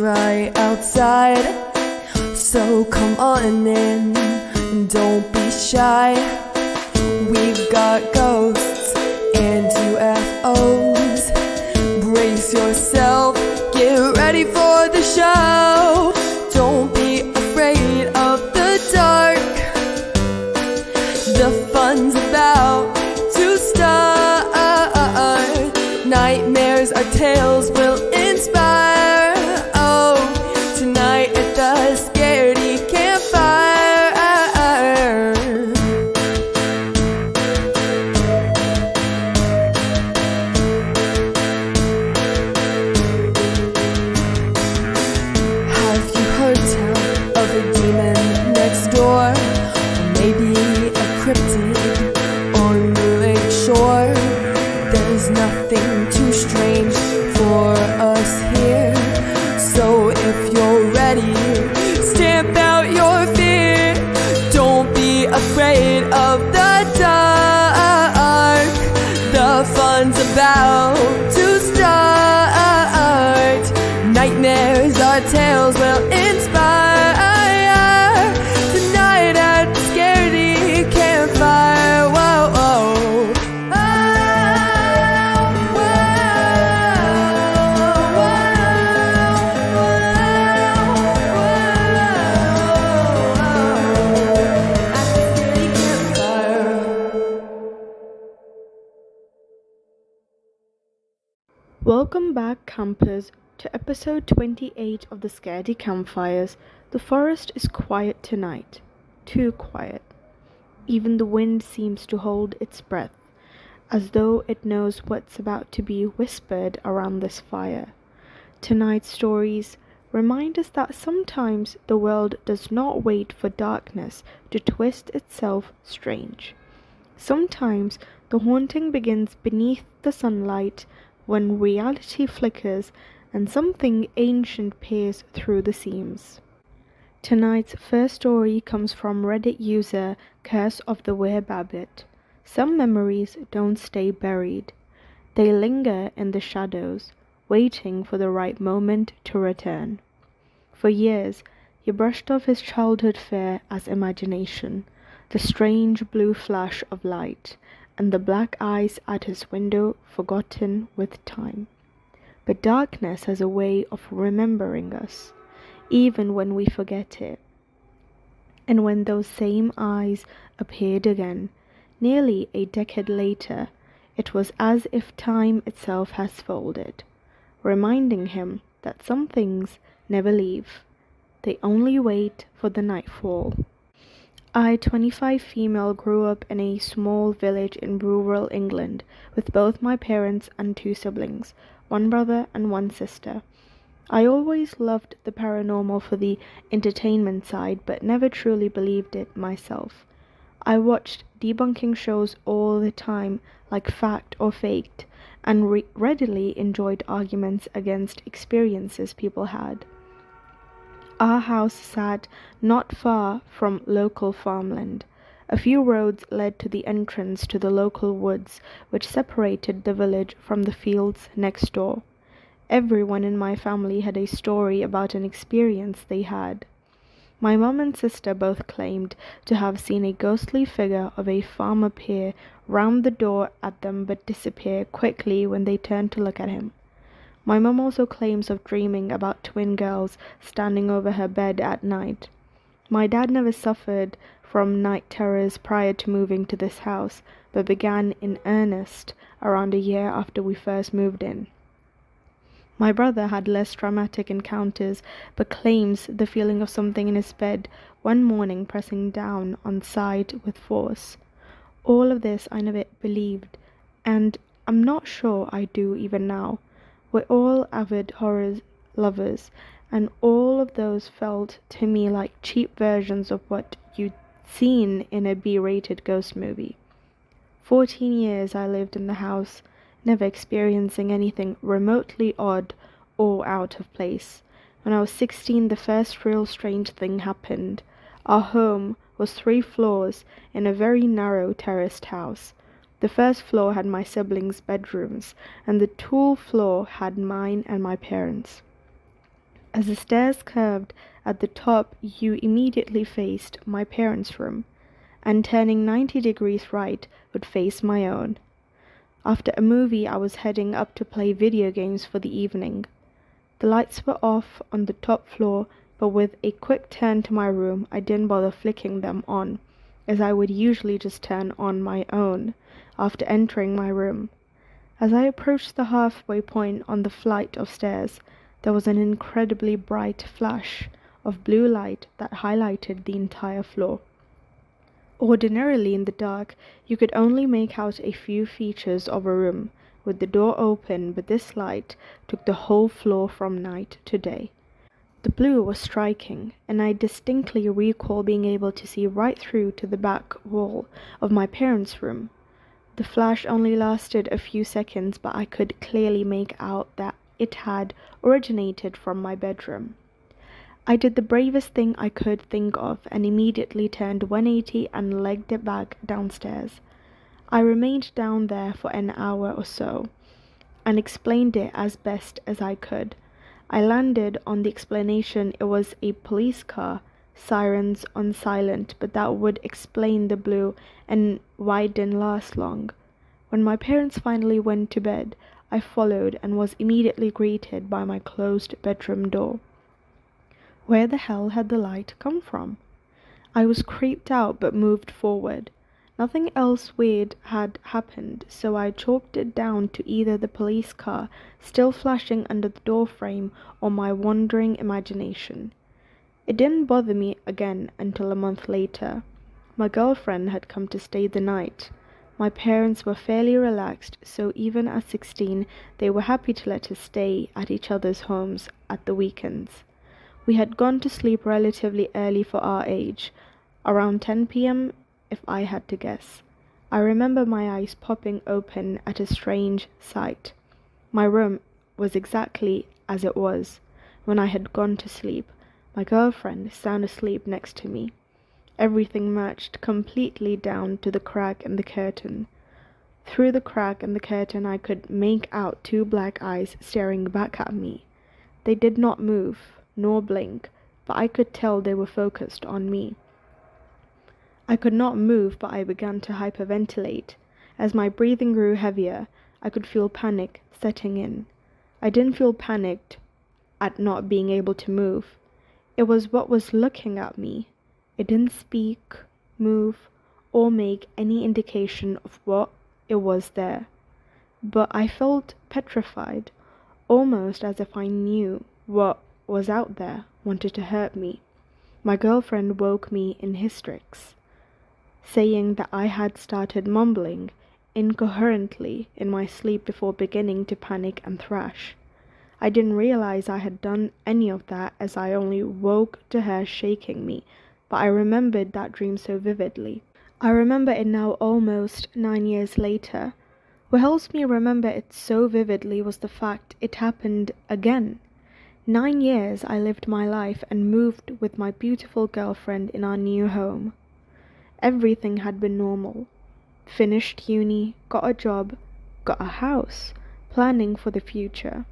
right outside, so come on in, don't be shy. We've got ghosts and UFOs. Brace yourself, get ready for the show. Don't be afraid of the dark, the fun's about to start. Nightmares or tales will inspire. Oh, tonight at the Scaredy Campfire. Have you heard tell of a demon next door? Or maybe a cryptid on the lake shore? There's nothing too strange for us here. So if you're ready, stamp out your fear. Don't be afraid of the dark, the fun's about to start. Nightmares or tales will inspire. Tonight at the Scaredy Campfire. Whoa, whoa. Welcome back, campers, to episode 28 of the Scaredy Campfires. The forest is quiet tonight. Too quiet. Even the wind seems to hold its breath, as though it knows what's about to be whispered around this fire. Tonight's stories remind us that sometimes the world does not wait for darkness to twist itself strange. Sometimes the haunting begins beneath the sunlight, when reality flickers and something ancient peers through the seams. Tonight's first story comes from Reddit user Curse of the Werebabbit. Some memories don't stay buried. They linger in the shadows, waiting for the right moment to return. For years, he brushed off his childhood fear as imagination, the strange blue flash of light, and the black eyes at his window forgotten with time. But darkness has a way of remembering us, even when we forget it. And when those same eyes appeared again, nearly a decade later, it was as if time itself has folded, reminding him that some things never leave. They only wait for the nightfall. I, 25 female, grew up in a small village in rural England with both my parents and 2 siblings, 1 brother and 1 sister. I always loved the paranormal for the entertainment side, but never truly believed it myself. I watched debunking shows all the time, like Fact or Faked, and readily enjoyed arguments against experiences people had. Our house sat not far from local farmland. A few roads led to the entrance to the local woods, which separated the village from the fields next door. Everyone in my family had a story about an experience they had. My mum and sister both claimed to have seen a ghostly figure of a farm appear round the door at them but disappear quickly when they turned to look at him. My mum also claims of dreaming about twin girls standing over her bed at night. My dad never suffered from night terrors prior to moving to this house, but began in earnest around a year after we first moved in. My brother had less dramatic encounters, but claims the feeling of something in his bed one morning pressing down on side with force. All of this I never believed, and I'm not sure I do even now. We're all avid horror lovers, and all of those felt to me like cheap versions of what you'd seen in a B-rated ghost movie. 14 years I lived in the house, never experiencing anything remotely odd or out of place. When I was 16, the first real strange thing happened. Our home was 3 floors in a very narrow terraced house. The first floor had my siblings' bedrooms, and the tool floor had mine and my parents'. As the stairs curved at the top, you immediately faced my parents' room, and turning 90 degrees right would face my own. After a movie, I was heading up to play video games for the evening. The lights were off on the top floor, but with a quick turn to my room, I didn't bother flicking them on, as I would usually just turn on my own after entering my room. As I approached the halfway point on the flight of stairs, there was an incredibly bright flash of blue light that highlighted the entire floor. Ordinarily in the dark, you could only make out a few features of a room with the door open, but this light took the whole floor from night to day. The blue was striking, and I distinctly recall being able to see right through to the back wall of my parents' room. The flash only lasted a few seconds, but I could clearly make out that it had originated from my bedroom. I did the bravest thing I could think of and immediately turned 180 and legged it back downstairs. I remained down there for an hour or so and explained it as best as I could. I landed on the explanation it was a police car, sirens on silent, but that would explain the blue and why it didn't last long. When my parents finally went to bed, I followed and was immediately greeted by my closed bedroom door. Where the hell had the light come from? I was creeped out but moved forward. Nothing else weird had happened, so I chalked it down to either the police car still flashing under the doorframe or my wandering imagination. It didn't bother me again until a month later. My girlfriend had come to stay the night. My parents were fairly relaxed, so even at 16, they were happy to let us stay at each other's homes at the weekends. We had gone to sleep relatively early for our age, around 10 p.m. if I had to guess. I remember my eyes popping open at a strange sight. My room was exactly as it was when I had gone to sleep. My girlfriend sound asleep next to me. Everything matched completely down to the crack in the curtain. Through the crack in the curtain I could make out two black eyes staring back at me. They did not move nor blink, but I could tell they were focused on me. I could not move, but I began to hyperventilate. As my breathing grew heavier, I could feel panic setting in. I didn't feel panicked at not being able to move. It was what was looking at me. It didn't speak, move, or make any indication of what it was there. But I felt petrified, almost as if I knew what was out there, wanted to hurt me. My girlfriend woke me in hysterics, saying that I had started mumbling incoherently in my sleep before beginning to panic and thrash. I didn't realize I had done any of that, as I only woke to her shaking me, but I remembered that dream so vividly. I remember it now almost 9 years later. What helps me remember it so vividly was the fact it happened again. 9 years I lived my life and moved with my beautiful girlfriend in our new home. Everything had been normal. Finished uni, got a job, got a house, planning for the future.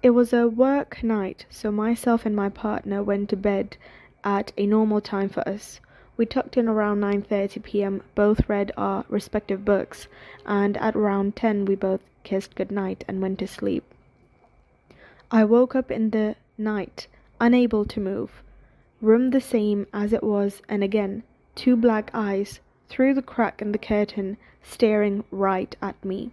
It was a work night, so myself and my partner went to bed at a normal time for us. We tucked in around 9:30 p.m., both read our respective books, and at around 10 we both kissed goodnight and went to sleep. I woke up in the night, unable to move. Room the same as it was, and again, two black eyes through the crack in the curtain, staring right at me.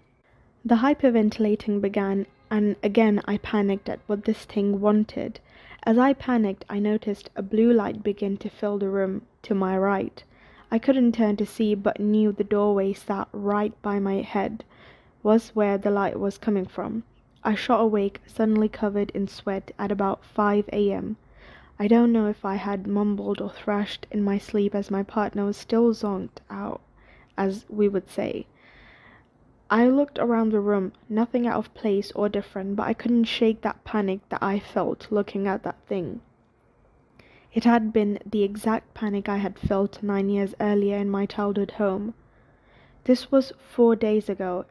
The hyperventilating began, and again I panicked at what this thing wanted. As I panicked, I noticed a blue light begin to fill the room to my right. I couldn't turn to see, but knew the doorway sat right by my head was where the light was coming from. I shot awake, suddenly covered in sweat at about 5 a.m. I don't know if I had mumbled or thrashed in my sleep, as my partner was still zonked out, as we would say. I looked around the room, nothing out of place or different, but I couldn't shake that panic that I felt looking at that thing. It had been the exact panic I had felt 9 years earlier in my childhood home. This was 4 days ago,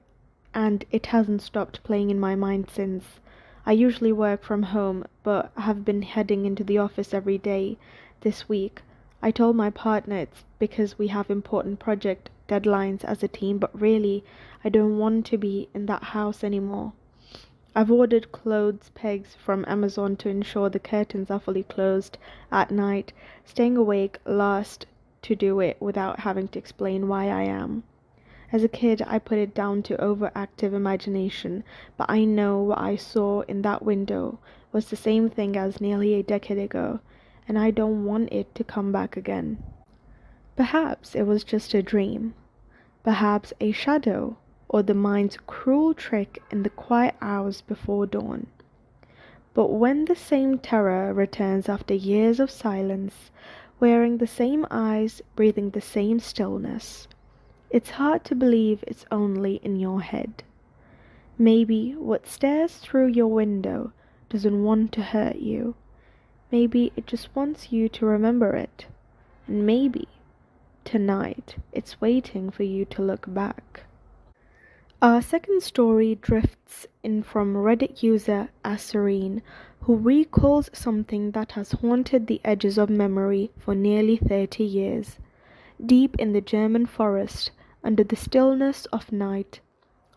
and it hasn't stopped playing in my mind since. I usually work from home, but have been heading into the office every day this week. I told my partner it's because we have important project deadlines as a team, but really, I don't want to be in that house anymore. I've ordered clothes pegs from Amazon to ensure the curtains are fully closed at night, staying awake last to do it without having to explain why I am. As a kid, I put it down to overactive imagination, but I know what I saw in that window was the same thing as nearly a decade ago, and I don't want it to come back again. Perhaps it was just a dream, perhaps a shadow, or the mind's cruel trick in the quiet hours before dawn. But when the same terror returns after years of silence, wearing the same eyes, breathing the same stillness, it's hard to believe it's only in your head. Maybe what stares through your window doesn't want to hurt you. Maybe it just wants you to remember it. And maybe, tonight, it's waiting for you to look back. Our second story drifts in from Reddit user Asserine, who recalls something that has haunted the edges of memory for nearly 30 years. Deep in the German forest, under the stillness of night,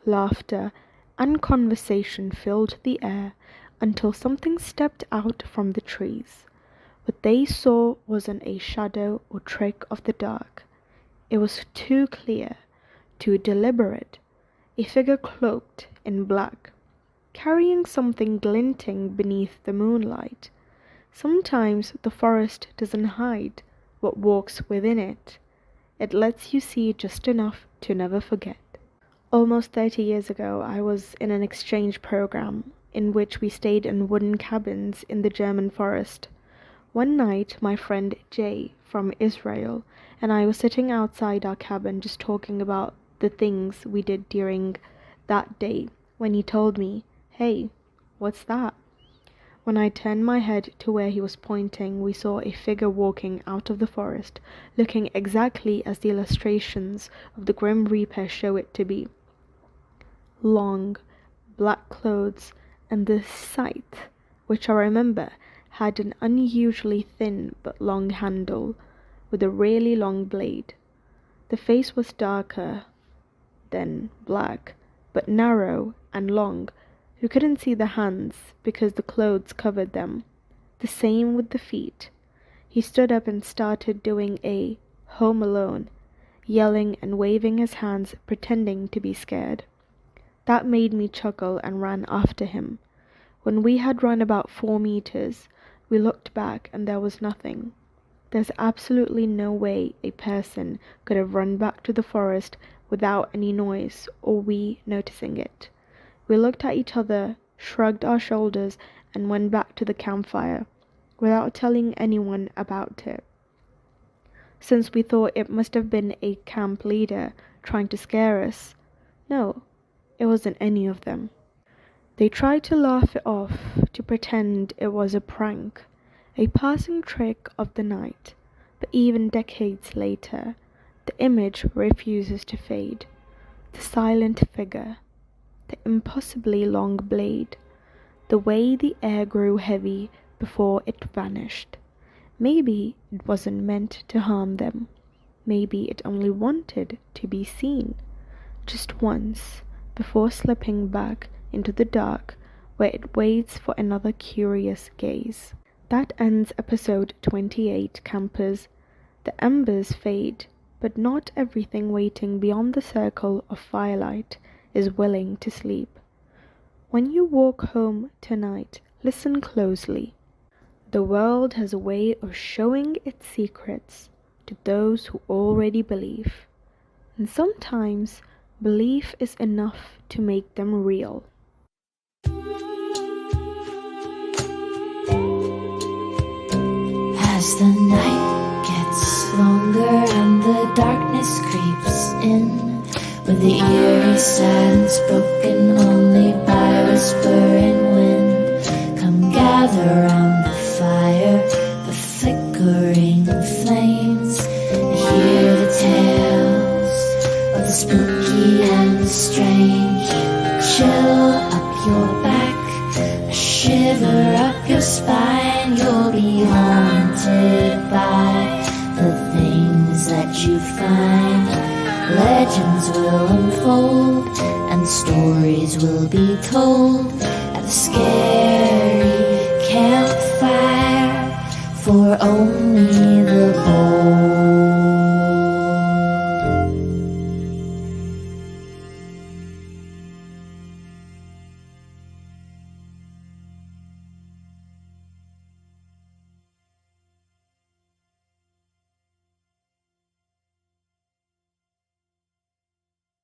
laughter and conversation filled the air until something stepped out from the trees. What they saw wasn't a shadow or trick of the dark. It was too clear, too deliberate. A figure cloaked in black, carrying something glinting beneath the moonlight. Sometimes the forest doesn't hide what walks within it. It lets you see just enough to never forget. Almost 30 years ago, I was in an exchange program in which we stayed in wooden cabins in the German forest. One night, my friend Jay from Israel and I were sitting outside our cabin just talking about the things we did during that day when he told me, "Hey, what's that?" When I turned my head to where he was pointing, we saw a figure walking out of the forest, looking exactly as the illustrations of the Grim Reaper show it to be. Long, black clothes, and the scythe, which I remember had an unusually thin but long handle, with a really long blade. The face was darker than black, but narrow and long. You couldn't see the hands because the clothes covered them. The same with the feet. He stood up and started doing a Home Alone, yelling and waving his hands, pretending to be scared. That made me chuckle and ran after him. When we had run about 4 meters, we looked back and there was nothing. There's absolutely no way a person could have run back to the forest without any noise or we noticing it. We looked at each other, shrugged our shoulders, and went back to the campfire, without telling anyone about it. Since we thought it must have been a camp leader trying to scare us. No, it wasn't any of them. They tried to laugh it off, to pretend it was a prank, a passing trick of the night, but even decades later, the image refuses to fade. The silent figure, the impossibly long blade, the way the air grew heavy before it vanished. Maybe it wasn't meant to harm them. Maybe it only wanted to be seen, just once, before slipping back into the dark where it waits for another curious gaze. That ends episode 28, campers. The embers fade, but not everything waiting beyond the circle of firelight is willing to sleep. When you walk home tonight, listen closely. The world has a way of showing its secrets to those who already believe. And sometimes belief is enough to make them real. As the night gets longer and the darkness creeps in, with the eerie silence broken only by whispering wind, come gather round the fire, the flickering flames, and hear the tales of the spooky and the strange. Chill up your back, shiver up your spine. You'll be haunted by the things that you find. Legends will unfold and stories will be told at a scary campfire for only the bold.